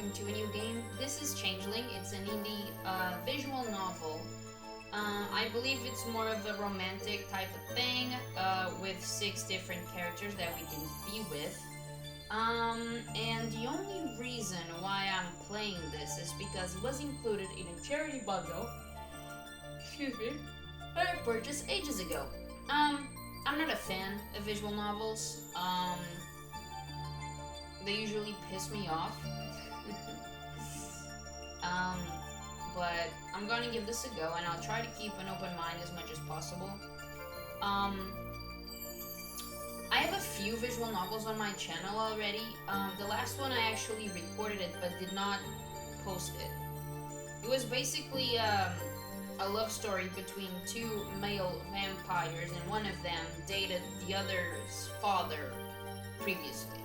into a new game. This is Changeling. It's an indie visual novel. I believe it's more of a romantic type of thing with 6 different characters that we can be with. And the only reason why I'm playing this is because it was included in a charity bundle. Excuse me. That I purchased ages ago. I'm not a fan of visual novels. They usually piss me off. um, but I'm gonna give this a go, and I'll try to keep an open mind as much as possible. I have a few visual novels on my channel already. The last one I actually recorded it, but did not post it. It was basically a love story between 2 male vampires, and one of them dated the other's father previously.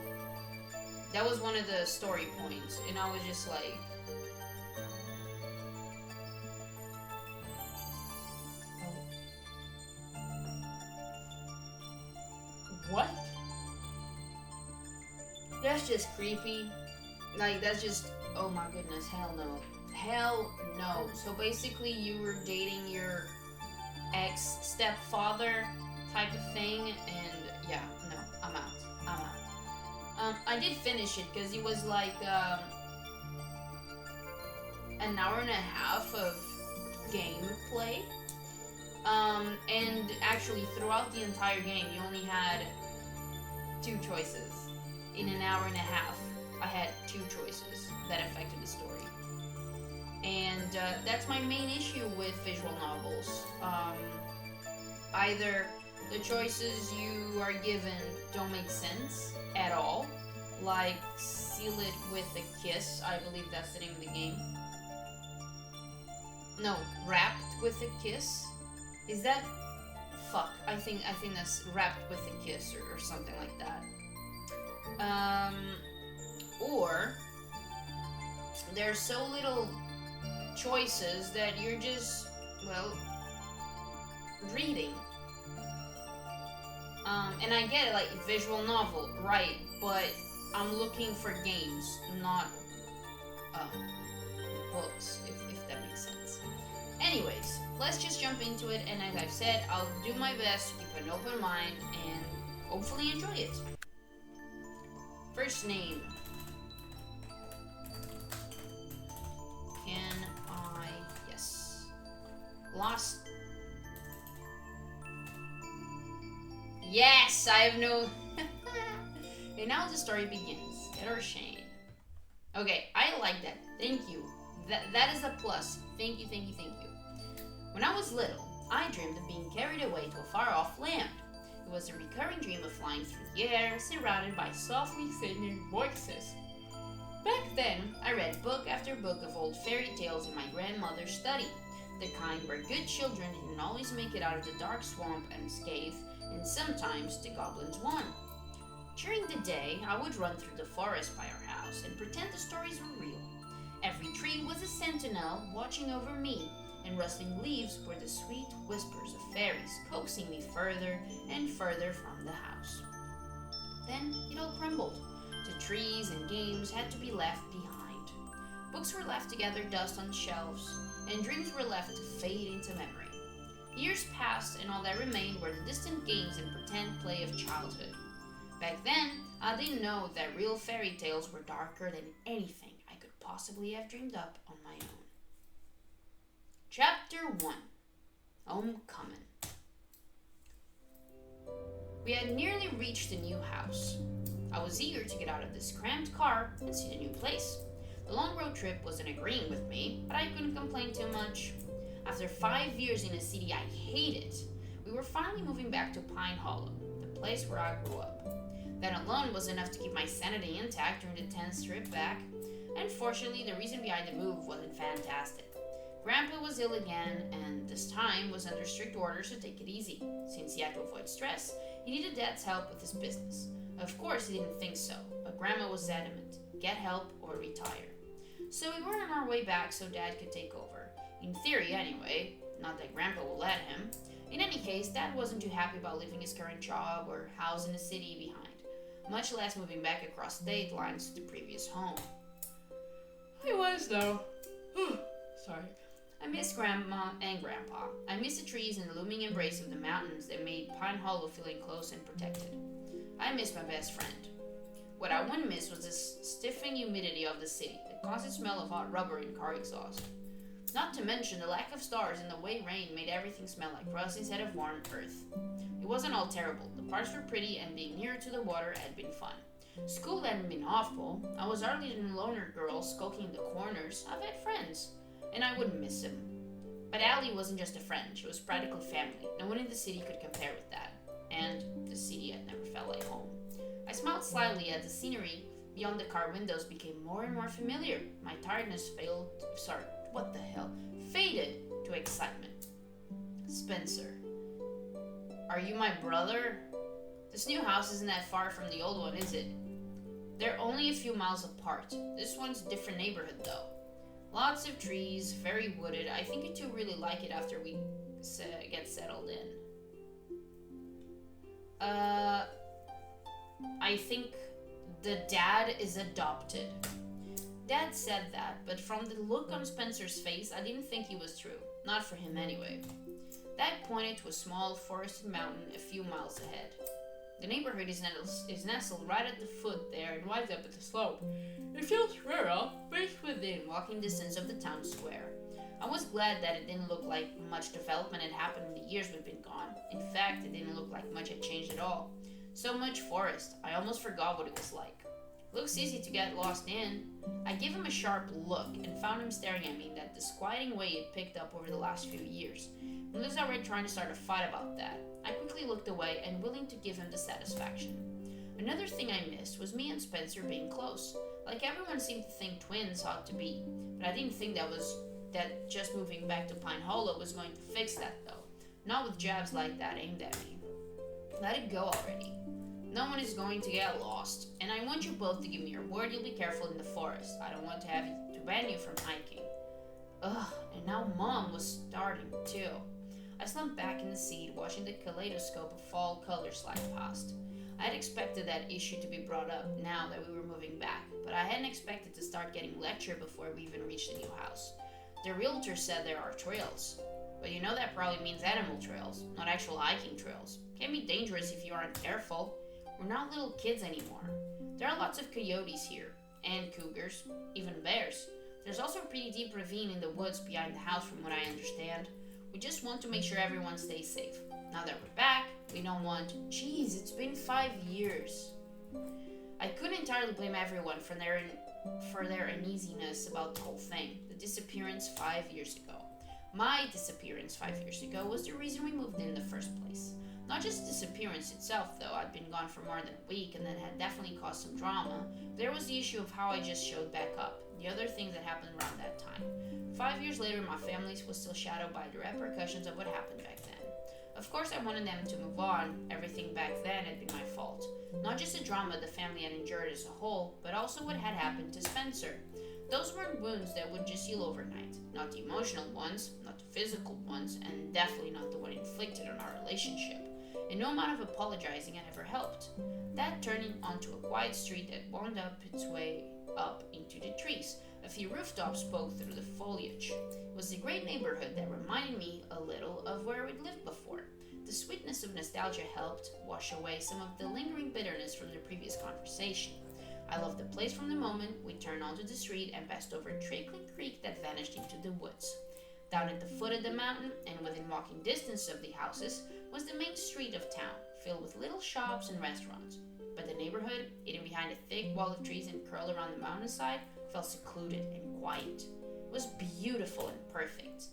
That was one of the story points, and I was just like, what? That's just creepy. Like, that's just, oh my goodness, hell no. Hell no. So basically, you were dating your ex-stepfather type of thing, and yeah, no, I'm out. I'm out. I did finish it because it was like an hour and a half of gameplay. And actually, throughout the entire game, you only had 2 choices. In an hour and a half, I had 2 choices that affected the story. And that's my main issue with visual novels. Either the choices you are given don't make sense at all, like Seal It with a Kiss, I believe that's the name of the game. No, Wrapped with a Kiss? Is that... Fuck, I think that's Wrapped with a Kiss or something like that. Or there's so little choices that you're just, well, reading. And I get it, like, visual novel, right, but I'm looking for games, not books, if that makes sense. Anyways, let's just jump into it, and as I've said, I'll do my best to keep an open mind and hopefully enjoy it. First name. Can I... Yes. Last... Yes! I have no... Okay, now the story begins. Get our Shane. Okay, I like that. Thank you. That is a plus. Thank you, thank you, thank you. When I was little, I dreamed of being carried away to a far-off land. It was a recurring dream of flying through the air, surrounded by softly singing voices. Back then, I read book after book of old fairy tales in my grandmother's study, the kind where good children didn't always make it out of the dark swamp unscathed, and sometimes the goblins won. During the day, I would run through the forest by our house and pretend the stories were real. Every tree was a sentinel watching over me, and rustling leaves were the sweet whispers of fairies coaxing me further and further from the house. Then it all crumbled. The trees and games had to be left behind. Books were left to gather dust on shelves, and dreams were left to fade into memory. Years passed, and all that remained were the distant games and pretend play of childhood. Back then, I didn't know that real fairy tales were darker than anything I could possibly have dreamed up on my own. Chapter 1. Homecoming. We had nearly reached the new house. I was eager to get out of this cramped car and see the new place. The long road trip wasn't agreeing with me, but I couldn't complain too much. After 5 years in a city I hated, we were finally moving back to Pine Hollow, the place where I grew up. That alone was enough to keep my sanity intact during the 10th trip back. Unfortunately, the reason behind the move wasn't fantastic. Grandpa was ill again, and this time was under strict orders to take it easy. Since he had to avoid stress, he needed Dad's help with his business. Of course, he didn't think so, but Grandma was adamant. Get help or retire. So we were on our way back so Dad could take over. In theory, anyway. Not that Grandpa would let him. In any case, Dad wasn't too happy about leaving his current job or house in the city behind, much less moving back across state lines to the previous home. though. Sorry. I miss Grandma and Grandpa. I miss the trees and the looming embrace of the mountains that made Pine Hollow feel enclosed and protected. I miss my best friend. What I wouldn't miss was the stifling humidity of the city, the constant smell of hot rubber and car exhaust. Not to mention the lack of stars and the way rain made everything smell like rust instead of warm earth. It wasn't all terrible. The parks were pretty and being nearer to the water had been fun. School hadn't been awful. I was hardly a loner girl skulking in the corners. I've had friends, and I wouldn't miss them. But Allie wasn't just a friend. She was practically family. No one in the city could compare with that. And the city had never felt like home. I smiled slyly as the scenery beyond the car windows became more and more familiar. My tiredness faded to excitement. Spencer. Are you my brother? This new house isn't that far from the old one, is it? They're only a few miles apart. This one's a different neighborhood, though. Lots of trees, very wooded. I think you two really like it after we get settled in. I think the dad is adopted. Dad said that, but from the look on Spencer's face, I didn't think it was true. Not for him anyway. Dad pointed to a small forested mountain a few miles ahead. The neighborhood is nestled right at the foot there and winds up at the slope. It feels rural, but it's within walking distance of the town square. I was glad that it didn't look like much development had happened in the years we'd been gone. In fact, it didn't look like much had changed at all. So much forest, I almost forgot what it was like. Looks easy to get lost in. I gave him a sharp look and found him staring at me in that disquieting way he'd picked up over the last few years. He was already trying to start a fight about that. I quickly looked away and willing to give him the satisfaction. Another thing I missed was me and Spencer being close. Like everyone seemed to think twins ought to be, but I didn't think that just moving back to Pine Hollow was going to fix that though. Not with jabs like that aimed at me. Let it go already. No one is going to get lost, and I want you both to give me your word you'll be careful in the forest. I don't want to have to ban you from hiking. Ugh, and now Mom was starting too. I slumped back in the seat, watching the kaleidoscope of fall colors slide past. I had expected that issue to be brought up now that we were moving back, but I hadn't expected to start getting lectured before we even reached the new house. The realtor said there are trails, but you know that probably means animal trails, not actual hiking trails. Can be dangerous if you aren't careful. We're not little kids anymore. There are lots of coyotes here, and cougars, even bears. There's also a pretty deep ravine in the woods behind the house from what I understand. We just want to make sure everyone stays safe. Now that we're back, we don't want... Geez, it's been 5 years. I couldn't entirely blame everyone for their uneasiness about the whole thing. The disappearance 5 years ago. My disappearance 5 years ago was the reason we moved in the first place. Not just the disappearance itself, though. I'd been gone for more than a week and that had definitely caused some drama. There was the issue of how I just showed back up. The other things that happened around that time. 5 years later, my family was still shadowed by the repercussions of what happened back then. Of course, I wanted them to move on. Everything back then had been my fault. Not just the drama the family had endured as a whole, but also what had happened to Spencer. Those weren't wounds that would just heal overnight. Not the emotional ones, not the physical ones, and definitely not the one inflicted on our relationship. And no amount of apologizing had ever helped. That turning onto a quiet street that wound up its way up into the trees. A few rooftops spoke through the foliage. It was a great neighborhood that reminded me a little of where we'd lived before. The sweetness of nostalgia helped wash away some of the lingering bitterness from the previous conversation. I loved the place from the moment we turned onto the street and passed over a trickling creek that vanished into the woods. Down at the foot of the mountain, and within walking distance of the houses, was the main street of town, filled with little shops and restaurants. But the neighborhood, hidden behind a thick wall of trees and curled around the mountainside, felt secluded and quiet. It was beautiful and perfect.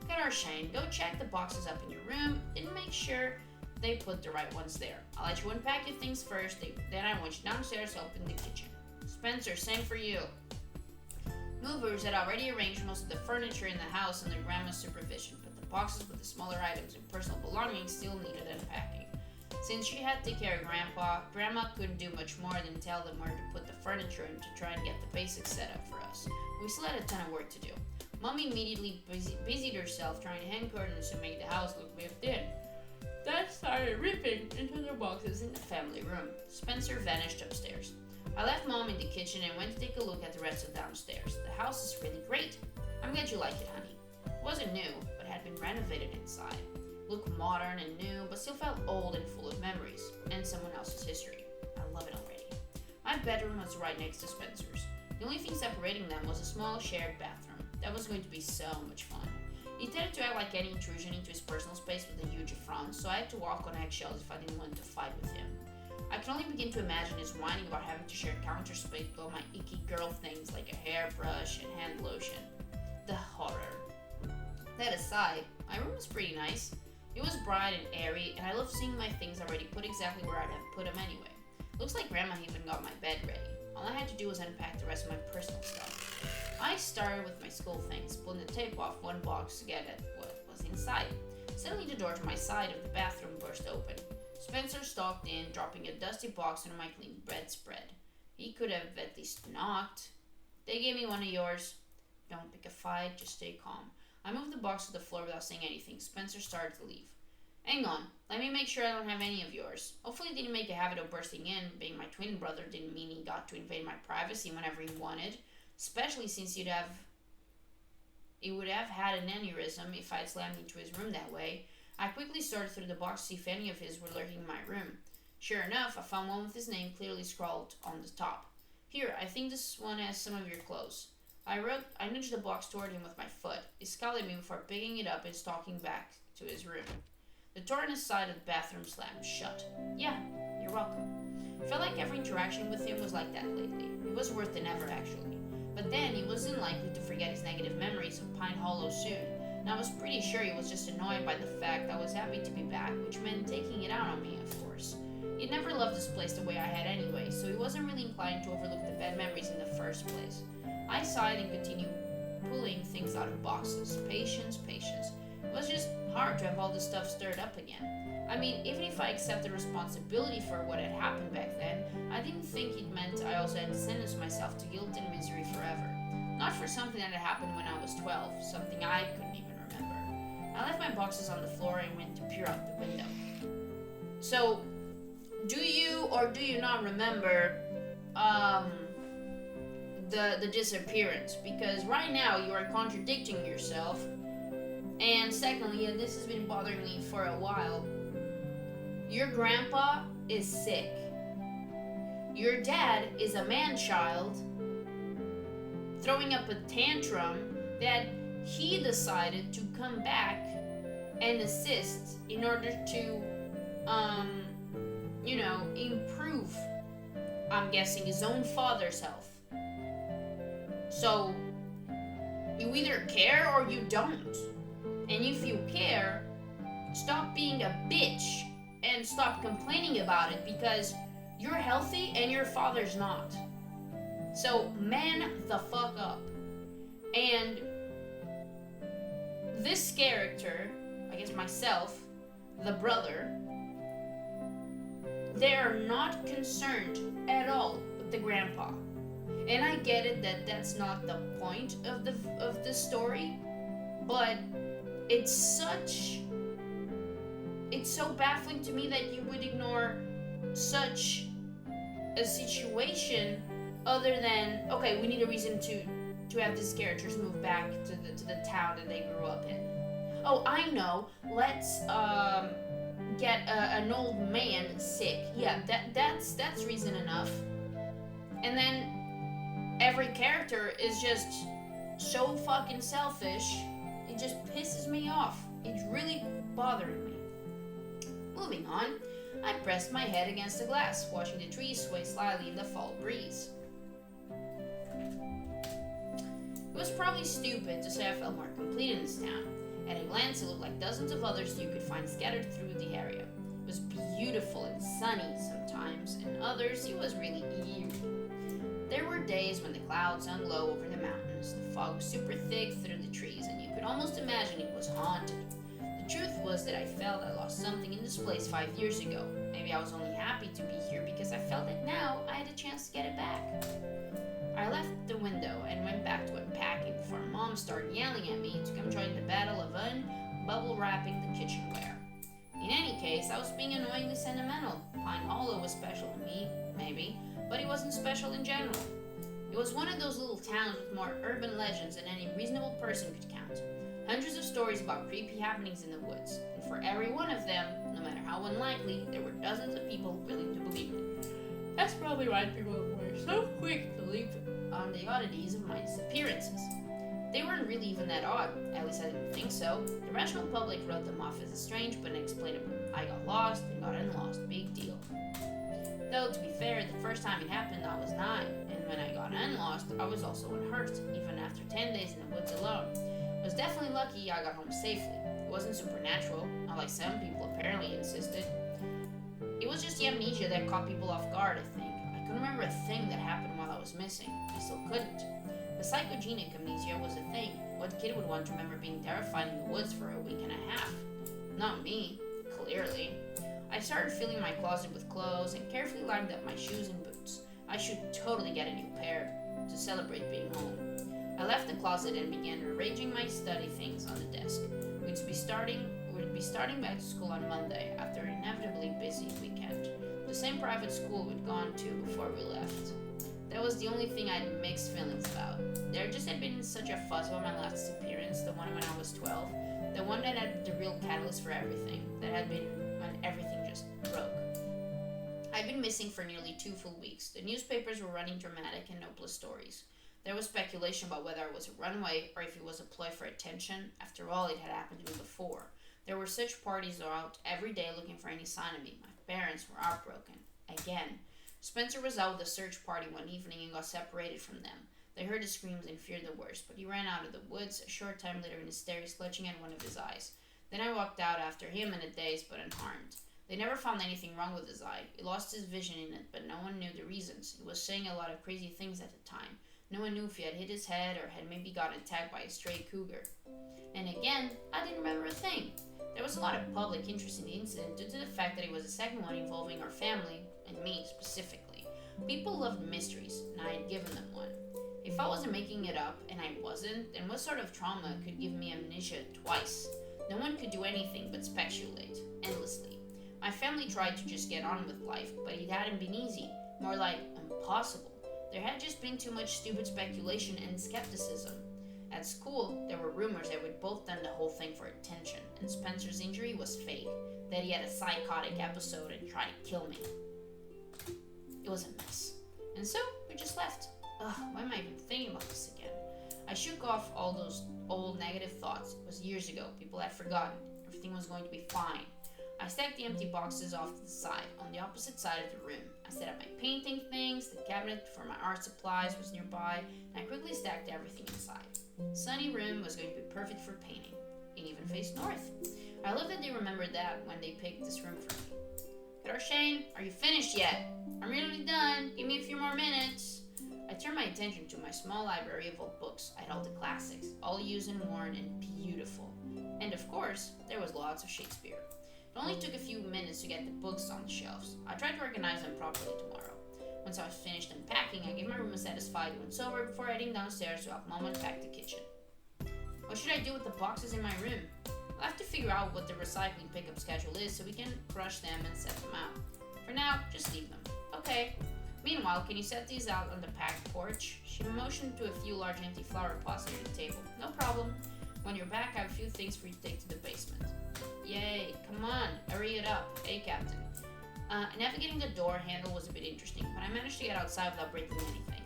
Get our Shane, go check the boxes up in your room and make sure they put the right ones there. I'll let you unpack your things first, then I want you downstairs helping the kitchen. Spencer, same for you. Movers had already arranged most of the furniture in the house under Grandma's supervision, but the boxes with the smaller items and personal belongings still needed unpacking. Since she had to take care of Grandma couldn't do much more than tell them where to put the furniture and to try and get the basics set up for us. We still had a ton of work to do. Mom immediately busied herself trying to hang curtains to make the house look lived in. Dad started ripping into the boxes in the family room. Spencer vanished upstairs. I left Mom in the kitchen and went to take a look at the rest of downstairs. The house is really great. I'm glad you like it, honey. It wasn't new, but had been renovated inside. Looked modern and new, but still felt old and full of memories, and someone else's history. I love it already. My bedroom was right next to Spencer's. The only thing separating them was a small shared bathroom. That was going to be so much fun. He tended to act like any intrusion into his personal space with a huge affront, so I had to walk on eggshells if I didn't want to fight with him. I can only begin to imagine his whining about having to share counter space with all my icky girl things like a hairbrush and hand lotion. The horror. That aside, my room was pretty nice. It was bright and airy, and I loved seeing my things already put exactly where I'd have put them anyway. Looks like Grandma even got my bed ready. All I had to do was unpack the rest of my personal stuff. I started with my school things, pulling the tape off one box to get at what was inside. Suddenly the door to my side of the bathroom burst open. Spencer stalked in, dropping a dusty box on my clean bedspread. He could have at least knocked. They gave me one of yours. Don't pick a fight, just stay calm. I moved the box to the floor without saying anything. Spencer started to leave. Hang on, let me make sure I don't have any of yours. Hopefully he didn't make a habit of bursting in. Being my twin brother didn't mean he got to invade my privacy whenever he wanted. Especially since he would have had an aneurysm if I had slammed into his room that way. I quickly sorted through the box to see if any of his were lurking in my room. Sure enough, I found one with his name clearly scrawled on the top. Here, I think this one has some of your clothes. I nudged the box toward him with my foot. He scowled at me before picking it up and stalking back to his room. The door on his side of the bathroom slammed shut. Yeah, you're welcome. I felt like every interaction with him was like that lately. It was worse than ever, actually. But then he wasn't likely to forget his negative memories of Pine Hollow soon, and I was pretty sure he was just annoyed by the fact I was happy to be back, which meant taking it out on me, of course. He'd never loved this place the way I had anyway, so he wasn't really inclined to overlook the bad memories in the first place. I sighed and continued pulling things out of boxes. Patience, patience. It was just hard to have all this stuff stirred up again. I mean, even if I accepted responsibility for what had happened back then, I didn't think it meant I also had to sentence myself to guilt and misery forever. Not for something that had happened when I was 12, something I couldn't even remember. I left my boxes on the floor and went to peer out the window. So, do you or do you not remember the disappearance? Because right now you are contradicting yourself. And secondly, and this has been bothering me for a while, your grandpa is sick. Your dad is a man-child throwing up a tantrum that he decided to come back and assist in order to, improve, I'm guessing, his own father's health. So, you either care or you don't. And if you care, stop being a bitch and stop complaining about it because you're healthy and your father's not. So man the fuck up. And this character, I guess myself, the brother, they are not concerned at all with the grandpa. And I get it that that's not the point of the story, but it's so baffling to me that you would ignore such a situation other than, okay, we need a reason to have these characters move back to the town that they grew up in. Oh, I know. Let's get an old man sick. Yeah, that's reason enough. And then every character is just so fucking selfish. It just pisses me off. It's really bothering me. Moving on, I pressed my head against the glass, watching the trees sway slightly in the fall breeze. It was probably stupid to say I felt more complete in this town. At a glance, it looked like dozens of others you could find scattered through the area. It was beautiful and sunny sometimes, and others it was really eerie. There were days when the clouds hung low over the mountains, the fog was super thick through the trees, and you could almost imagine it was haunted. The truth was that I felt I lost something in this place 5 years ago. Maybe I was only happy to be here because I felt that now I had a chance to get it back. I left the window and went back to unpacking before Mom started yelling at me to come join the battle of bubble wrapping the kitchenware. In any case, I was being annoyingly sentimental. Pine Hollow was special to me, maybe, but it wasn't special in general. It was one of those little towns with more urban legends than any reasonable person could count. Hundreds of stories about creepy happenings in the woods, and for every one of them, no matter how unlikely, there were dozens of people willing to believe it. That's probably why people were so quick to leap on the oddities of my disappearances. They weren't really even that odd, at least I didn't think so. The rational public wrote them off as strange but unexplainable. I got lost and got unlost, big deal. Though, to be fair, the first time it happened I was 9, and when I got unlost, I was also unhurt, even after 10 days in the woods alone. I was definitely lucky I got home safely. It wasn't supernatural, not like some people apparently insisted. It was just the amnesia that caught people off guard, I think. I couldn't remember a thing that happened while I was missing. I still couldn't. The psychogenic amnesia was a thing. What kid would want to remember being terrified in the woods for a week and a half? Not me, clearly. I started filling my closet with clothes and carefully lined up my shoes and boots. I should totally get a new pair to celebrate being home. I left the closet and began arranging my study things on the desk. We'd be starting back to school on Monday after an inevitably busy weekend. The same private school we'd gone to before we left. That was the only thing I had mixed feelings about. There just had been such a fuss about my last disappearance, the one when I was 12, the one that had the real catalyst for everything, that had been when everything just broke. I'd been missing for nearly 2 full weeks. The newspapers were running dramatic and hopeless stories. There was speculation about whether I was a runaway or if it was a ploy for attention. After all, it had happened to me before. There were such parties out every day looking for any sign of me. My parents were heartbroken. Again. Spencer was out with a search party one evening and got separated from them. They heard the screams and feared the worst, but he ran out of the woods a short time later in hysterics, clutching at one of his eyes. Then I walked out after him in a daze but unharmed. They never found anything wrong with his eye. He lost his vision in it, but no one knew the reasons. He was saying a lot of crazy things at the time. No one knew if he had hit his head or had maybe gotten attacked by a stray cougar. And again, I didn't remember a thing. There was a lot of public interest in the incident due to the fact that it was the second one involving our family, and me specifically. People loved mysteries, and I had given them one. If I wasn't making it up, and I wasn't, then what sort of trauma could give me amnesia twice? No one could do anything but speculate, endlessly. My family tried to just get on with life, but it hadn't been easy, more like impossible. There had just been too much stupid speculation and skepticism. At school, there were rumors that we'd both done the whole thing for attention, and Spencer's injury was fake, that he had a psychotic episode and tried to kill me. It was a mess. And so, we just left. Ugh, why am I even thinking about this again? I shook off all those old negative thoughts. It was years ago. People had forgotten. Everything was going to be fine. I stacked the empty boxes off to the side, on the opposite side of the room. I set up my painting things, the cabinet for my art supplies was nearby, and I quickly stacked everything inside. The sunny room was going to be perfect for painting. It even faced north. I love that they remembered that when they picked this room for me. Cata, Shane, are you finished yet? I'm nearly done. Give me a few more minutes. I turned my attention to my small library of old books. I had all the classics, all used and worn and beautiful. And of course, there was lots of Shakespeare. It only took a few minutes to get the books on the shelves. I tried to organize them properly tomorrow. Once I was finished unpacking, I gave my room a satisfied once over before heading downstairs to help Mom unpack the kitchen. What should I do with the boxes in my room? I'll have to figure out what the recycling pickup schedule is so we can crush them and set them out. For now, just leave them. Okay. Meanwhile, can you set these out on the back porch? She motioned to a few large empty flower pots near the table. No problem. When you're back, I have a few things for you to take to the basement. Yay, come on, hurry it up. Hey, Captain. Navigating the door handle was a bit interesting, but I managed to get outside without breaking anything.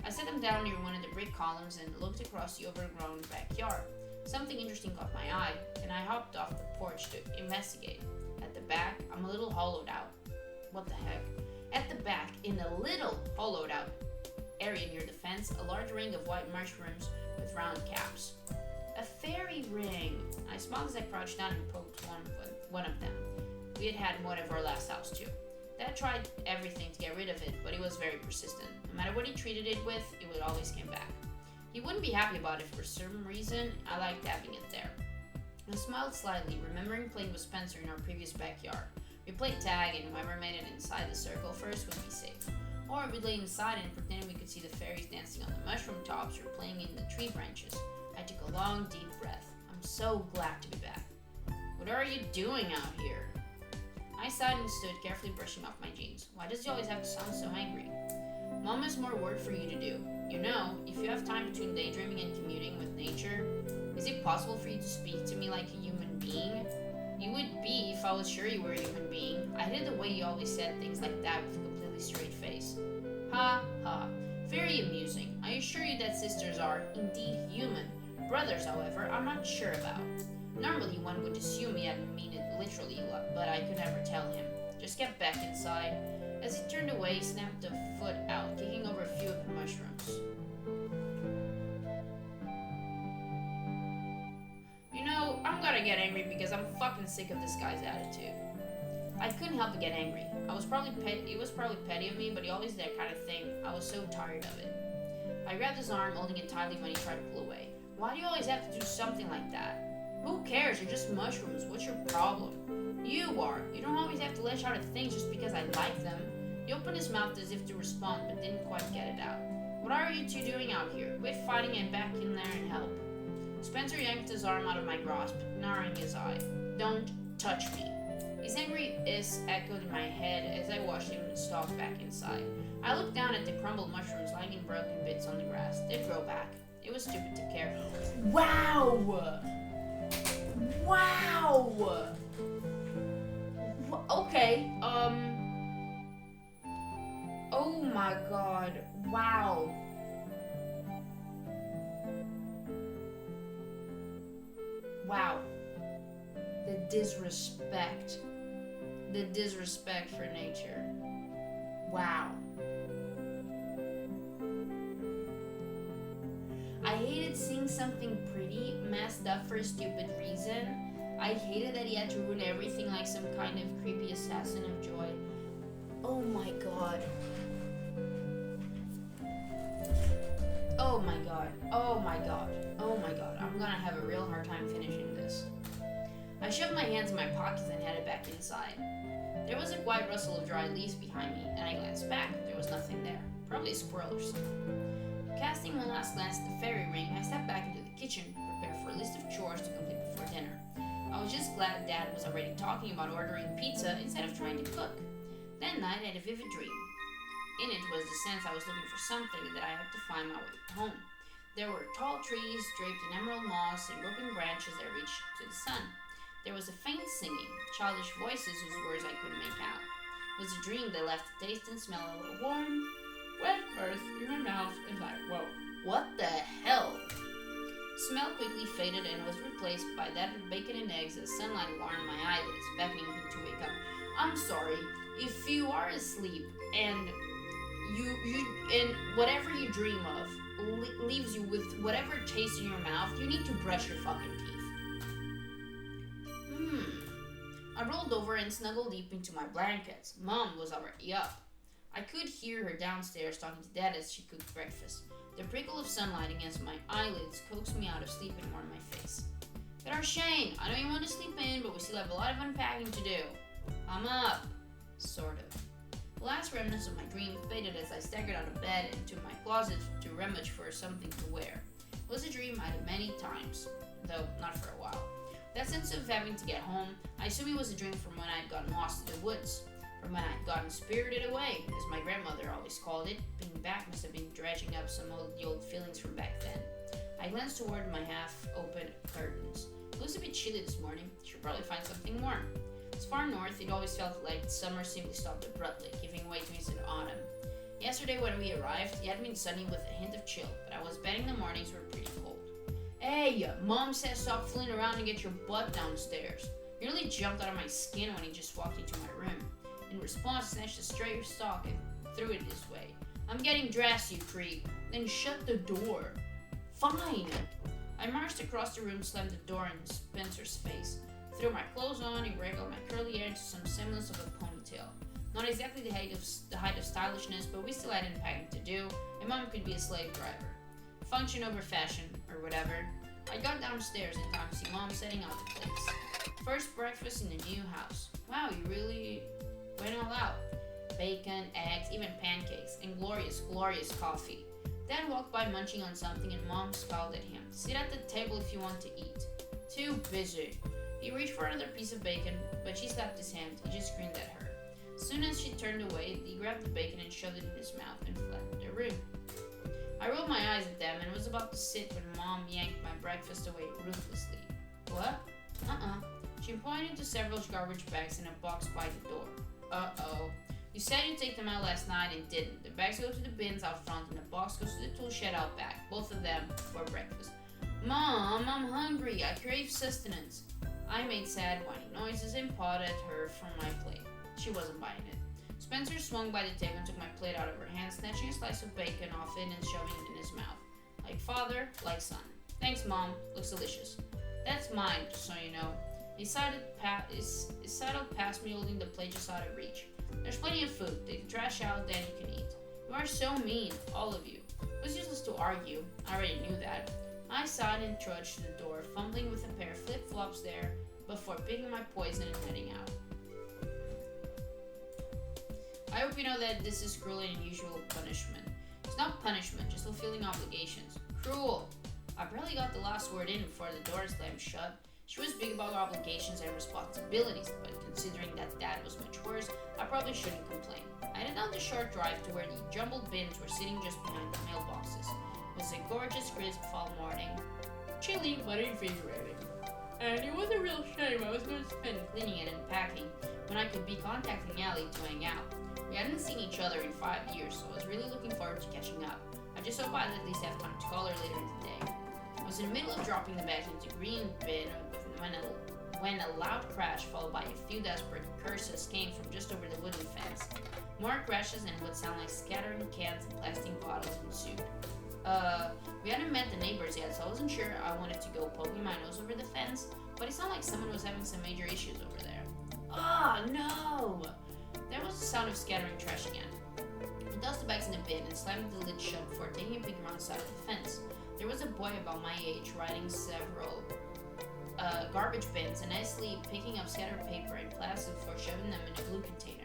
I set them down near one of the brick columns and looked across the overgrown backyard. Something interesting caught my eye, and I hopped off the porch to investigate. At the back, I'm a little hollowed out. What the heck? At the back, in a little hollowed out area near the fence, a large ring of white mushrooms with round caps. A fairy ring! I smiled as I crouched down and poked one of them. We had one of our last house too. Dad tried everything to get rid of it, but he was very persistent. No matter what he treated it with, it would always come back. He wouldn't be happy about it for some reason. I liked having it there. I smiled slightly, remembering playing with Spencer in our previous backyard. We played tag, and whoever made it inside the circle first would be safe. Or we'd lay inside and pretend we could see the fairies dancing on the mushroom tops or playing in the tree branches. I took a long, deep breath. I'm so glad to be back. What are you doing out here? I sighed and stood, carefully brushing off my jeans. Why does he always have to sound so angry? Mom has more work for you to do. You know, if you have time between daydreaming and commuting with nature, is it possible for you to speak to me like a human being? You would be if I was sure you were a human being. I hated the way you always said things like that with a completely straight face. Ha ha. Very amusing. I assure you that sisters are, indeed, human. Brothers, however, I'm not sure about. Normally one would assume he hadn't mean it literally, but I could never tell him. Just get back inside. As he turned away, he snapped a foot out, kicking over a few of the mushrooms. You know, I'm gonna get angry because I'm fucking sick of this guy's attitude. I couldn't help but get angry. It was probably petty of me, but he always did that kind of thing. I was so tired of it. I grabbed his arm, holding it tightly when he tried to pull away. Why do you always have to do something like that? Who cares? You're just mushrooms. What's your problem? You are. You don't always have to lash out at things just because I like them. He opened his mouth as if to respond, but didn't quite get it out. What are you two doing out here? Quit fighting and back in there and help. Spencer yanked his arm out of my grasp, narrowing his eye. Don't touch me. His angry hiss echoed in my head as I watched him stalk back inside. I looked down at the crumbled mushrooms lying in broken bits on the grass. They'd grow back. It was stupid to care. Wow! Wow! Okay, oh my god, wow. Wow. The disrespect. The disrespect for nature. Wow. I hated seeing something pretty messed up for a stupid reason. I hated that he had to ruin everything like some kind of creepy assassin of joy. Oh my god. Oh my god. Oh my god. Oh my god. I'm gonna have a real hard time finishing this. I shoved my hands in my pockets and headed back inside. There was a quiet rustle of dry leaves behind me, and I glanced back. There was nothing there. Probably a squirrel or something. Casting one last glance at the fairy ring, I stepped back into the kitchen, prepared for a list of chores to complete before dinner. I was just glad Dad was already talking about ordering pizza instead of trying to cook. That night I had a vivid dream. In it was the sense I was looking for something that I had to find my way home. There were tall trees draped in emerald moss and broken branches that reached to the sun. There was a faint singing, childish voices whose words I couldn't make out. It was a dream that left the taste and smell of a warm, wet earth in my mouth as I woke. What the hell? The smell quickly faded and was replaced by that of bacon and eggs as sunlight warmed my eyelids, beckoning me to wake up. I'm sorry, if you are asleep and and whatever you dream of leaves you with whatever taste in your mouth, you need to brush your fucking teeth. I rolled over and snuggled deep into my blankets. Mom was already up. I could hear her downstairs talking to Dad as she cooked breakfast. The prickle of sunlight against my eyelids coaxed me out of sleep and warmed my face. But Shane, I know you want to sleep in, but we still have a lot of unpacking to do. I'm up. Sort of. The last remnants of my dream faded as I staggered out of bed and to my closet to rummage for something to wear. It was a dream I had many times, though not for a while. That sense of having to get home, I assume it was a dream from when I had gotten lost in the woods. From when I had gotten spirited away, as my grandmother always called it. Being back must have been dredging up some of the old feelings from back then. I glanced toward my half-open curtains. It was a bit chilly this morning. Should probably find something warm. As far north, it always felt like summer simply stopped abruptly, giving way to instant autumn. Yesterday when we arrived, it had been sunny with a hint of chill, but I was betting the mornings were pretty cold. Hey, Mom says stop fooling around and get your butt downstairs. I nearly jumped out of my skin when he just walked into my room. In response, I snatched a stray sock and threw it his way. I'm getting dressed, you creep. Then shut the door. Fine. I marched across the room, slammed the door in Spencer's face, threw my clothes on, and wrangled my curly hair into some semblance of a ponytail. Not exactly the height of stylishness, but we still had unpacking to do, and Mom could be a slave driver. Function over fashion, or whatever. I got downstairs in time to see Mom setting out the plates. First breakfast in the new house. Wow, you really went all out. Bacon, eggs, even pancakes, and glorious, glorious coffee. Dad walked by munching on something and Mom scowled at him. Sit at the table if you want to eat. Too busy. He reached for another piece of bacon, but she slapped his hand. He just grinned at her. As soon as she turned away, he grabbed the bacon and shoved it in his mouth and fled the room. I rolled my eyes at them and was about to sit when Mom yanked my breakfast away ruthlessly. What? She pointed to several garbage bags in a box by the door. Uh-oh. You said you'd take them out last night and didn't. The bags go to the bins out front and the box goes to the tool shed out back. Both of them for breakfast. Mom, I'm hungry. I crave sustenance. I made sad whining noises and pawed at her from my plate. She wasn't buying it. Spencer swung by the table and took my plate out of her hand, snatching a slice of bacon off it and shoving it in his mouth. Like father, like son. Thanks, Mom. Looks delicious. That's mine, just so you know. He sidled past me, holding the plate just out of reach. There's plenty of food. Take the trash out, then you can eat. You are so mean, all of you. It was useless to argue. I already knew that. I sighed and trudged to the door, fumbling with a pair of flip-flops there before picking my poison and heading out. I hope you know that this is cruel and unusual punishment. It's not punishment, just fulfilling obligations. Cruel! I barely got the last word in before the door slammed shut. She was big about obligations and responsibilities, but considering that Dad was much worse, I probably shouldn't complain. I headed down the short drive to where the jumbled bins were sitting just behind the mailboxes. It was a gorgeous, crisp fall morning. Chilly, but invigorating. And it was a real shame I was going to spend cleaning it and packing when I could be contacting Allie to hang out. We hadn't seen each other in 5 years, so I was really looking forward to catching up. I just hope I'd at least have time to call her later in the day. I was in the middle of dropping the bag into the green bin when a loud crash followed by a few desperate curses came from just over the wooden fence. More crashes and what sounded like scattering cans and plastic bottles ensued. We hadn't met the neighbors yet, so I wasn't sure I wanted to go poking my nose over the fence, but it sounded like someone was having some major issues over there. Oh, no! There was the sound of scattering trash again. I tossed the bags in the bin and slammed the lid shut before taking a peek around the side of the fence. There was a boy about my age riding several garbage bins and nicely picking up scattered paper and plastic before shoving them in a blue container.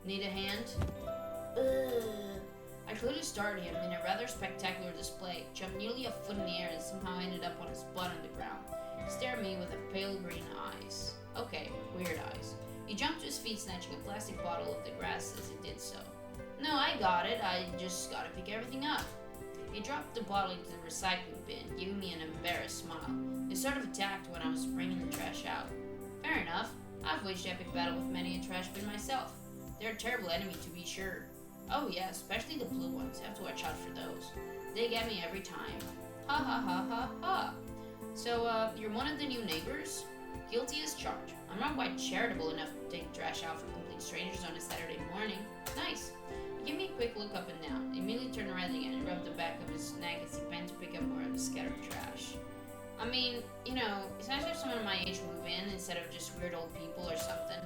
Need a hand? I clearly started him in a rather spectacular display, jumped nearly a foot in the air and somehow ended up on his butt on the ground. He stared at me with a pale green eyes. Okay, weird eyes. He jumped to his feet, snatching a plastic bottle of the grass as he did so. No, I got it. I just gotta pick everything up. He dropped the bottle into the recycling bin, giving me an embarrassed smile. He sort of attacked when I was bringing the trash out. Fair enough. I've waged epic battle with many a trash bin myself. They're a terrible enemy, to be sure. Oh yeah, especially the blue ones. Have to watch out for those. They get me every time. Ha ha ha ha ha. So, you're one of the new neighbors? Guilty as charged. I'm not quite charitable enough to take the trash out for complete strangers on a Saturday morning. Nice. He gave me a quick look up and down. He immediately turned around again and rubbed the back of his neck as he bent to pick up more of the scattered trash. I mean, it's nice to have someone my age move in instead of just weird old people or something.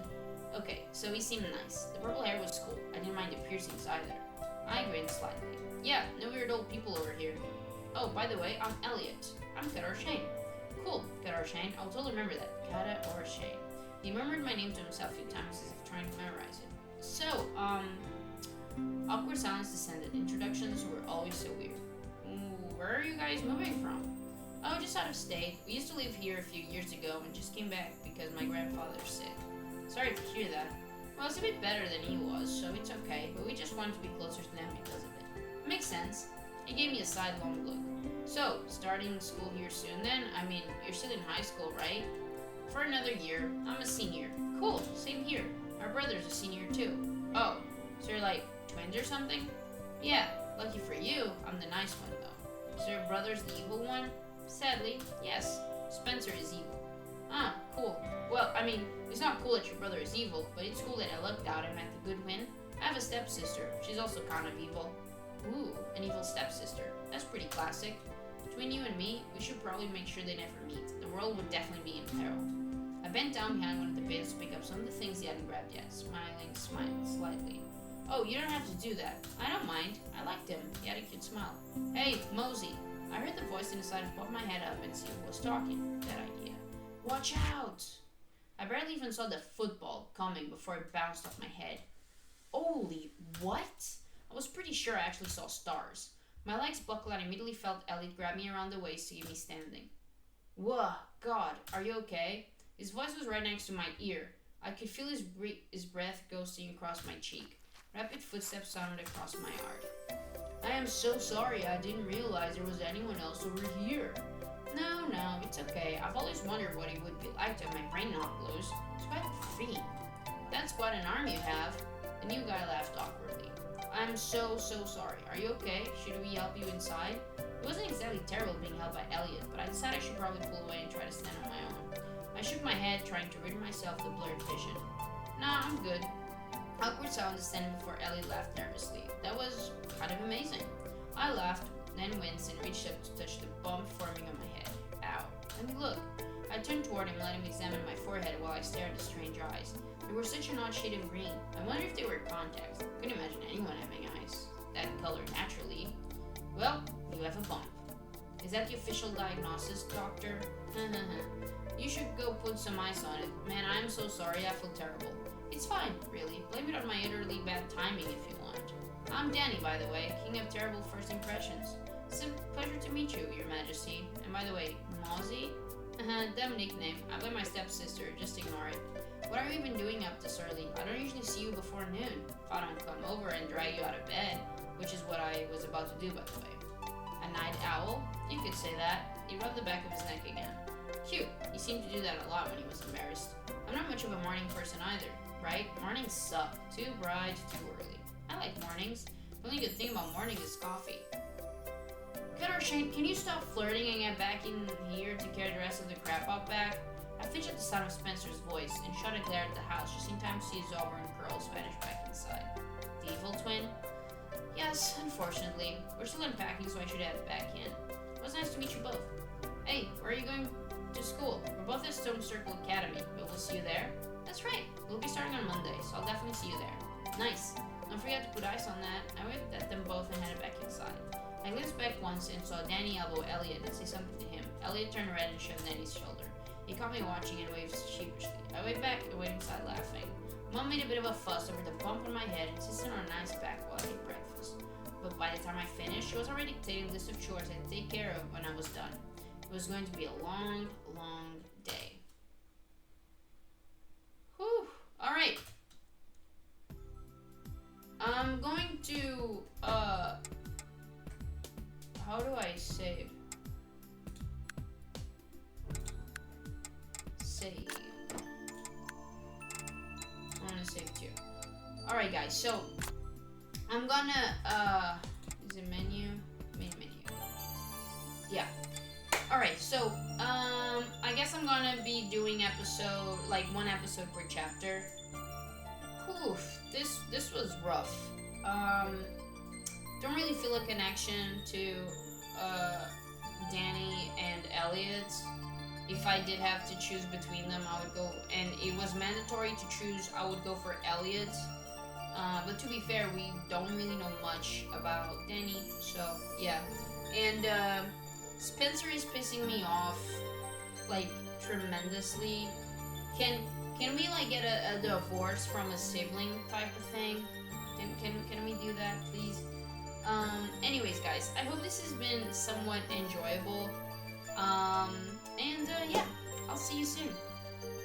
Okay, so he seemed nice. The purple hair was cool. I didn't mind the piercings either. I grinned slightly. Yeah, no weird old people over here. Oh, by the way, I'm Elliot. I'm Cata or Shane. Cool, Cata or Shane. I'll totally remember that. Cata or Shane. He murmured my name to himself a few times as if trying to memorize it. So, awkward silence descended. Introductions were always so weird. Where are you guys moving from? Oh, just out of state. We used to live here a few years ago and just came back because my grandfather's sick. Sorry to hear that. Well, it's a bit better than he was, so it's okay, but we just wanted to be closer to them because of it. Makes sense. He gave me a sidelong look. So, starting school here soon then? I mean, you're still in high school, right? For another year. I'm a senior. Cool, same here. Our brother's a senior too. Oh, so you're like twins or something? Yeah, lucky for you, I'm the nice one though. So your brother's the evil one? Sadly, yes. Spencer is evil. Ah, cool. Well, I mean, it's not cool that your brother is evil, but it's cool that I lucked out and met the good win. I have a stepsister. She's also kind of evil. Ooh, an evil stepsister. That's pretty classic. Between you and me, we should probably make sure they never meet. The world would definitely be in peril. I bent down behind one of the bins to pick up some of the things he hadn't grabbed yet, smiling slightly. Oh, you don't have to do that. I don't mind. I liked him. He had a cute smile. Hey, Mosey. I heard the voice and decided to pop my head up and see who was talking. That idea. Watch out! I barely even saw the football coming before it bounced off my head. Holy, what? I was pretty sure I actually saw stars. My legs buckled and I immediately felt Elliot grab me around the waist to keep me standing. Whoa, God, are you okay? His voice was right next to my ear. I could feel his breath ghosting across my cheek. Rapid footsteps sounded across my yard. I am so sorry, I didn't realize there was anyone else over here. No, it's okay. I've always wondered what it would be like to have my brain knocked loose. It's quite free. That's quite an arm you have. The new guy laughed awkwardly. I'm so sorry. Are you okay? Should we help you inside? It wasn't exactly terrible being held by Elliot, but I decided I should probably pull away and try to stand on my own. I shook my head, trying to rid myself of the blurred vision. Nah, I'm good. Awkward silence standing before Elliot laughed nervously. That was kind of amazing. I laughed, then winced and reached up to touch the bump forming on my head. Ow. Let me look. I turned toward him, letting him examine my forehead while I stared at the strange eyes. They were such an odd shade of green. I wondered if they were contacts. Couldn't imagine anyone having eyes that color naturally. Well, you have a bump. Is that the official diagnosis, doctor? You should go put some ice on it. Man, I'm so sorry. I feel terrible. It's fine, really. Blame it on my utterly bad timing if you want. I'm Danny, by the way, king of terrible first impressions. It's a pleasure to meet you, Your Majesty. And by the way, Mozzie? Dumb nickname. I blame my stepsister. Just ignore it. What are you even doing up this early? I don't usually see you before noon. If I don't come over and drag you out of bed, which is what I was about to do, by the way. A night owl? You could say that. He rubbed the back of his neck again. Cute. He seemed to do that a lot when he was embarrassed. I'm not much of a morning person either, right? Mornings suck. Too bright, too early. I like mornings. The only good thing about mornings is coffee. Cata, Shane, can you stop flirting and get back in here to carry the rest of the crap out back? I fidgeted at the sound of Spencer's voice and shot a glare at the house, just in time to see his auburn curls vanish back inside. The evil twin? Yes, unfortunately. We're still unpacking, so I should head back in. It was nice to meet you both. Hey, where are you going to school? We're both at Stone Circle Academy, but we'll see you there? That's right. We'll be starting on Monday, so I'll definitely see you there. Nice. Don't forget to put ice on that. I waved at them both and headed back inside. I glanced back once and saw Danny elbow Elliot and say something to him. Elliot turned red and shoved Danny's shoulder. He caught me watching and waved sheepishly. I waved back and went inside laughing. Mom made a bit of a fuss over the bump on my head and insisted on a nice bath while I ate breakfast. But by the time I finished, she was already dictating a list of chores I had to take care of when I was done. It was going to be a long day. Whew. Alright. I'm going to, how do I save? Save. I want to save too. Alright guys, so I'm gonna, is it menu? Menu. Yeah. Alright, so, I guess I'm gonna be doing one episode per chapter. Whew, this was rough. Don't really feel a connection to, Danny and Elliot. If I did have to choose between them, I would go, and it was mandatory to choose, I would go for Elliot. But to be fair, we don't really know much about Danny, so yeah. And Spencer is pissing me off, like, tremendously. Can we like get a divorce from a sibling type of thing? Can we do that, please? Anyways, guys, I hope this has been somewhat enjoyable. And yeah, I'll see you soon.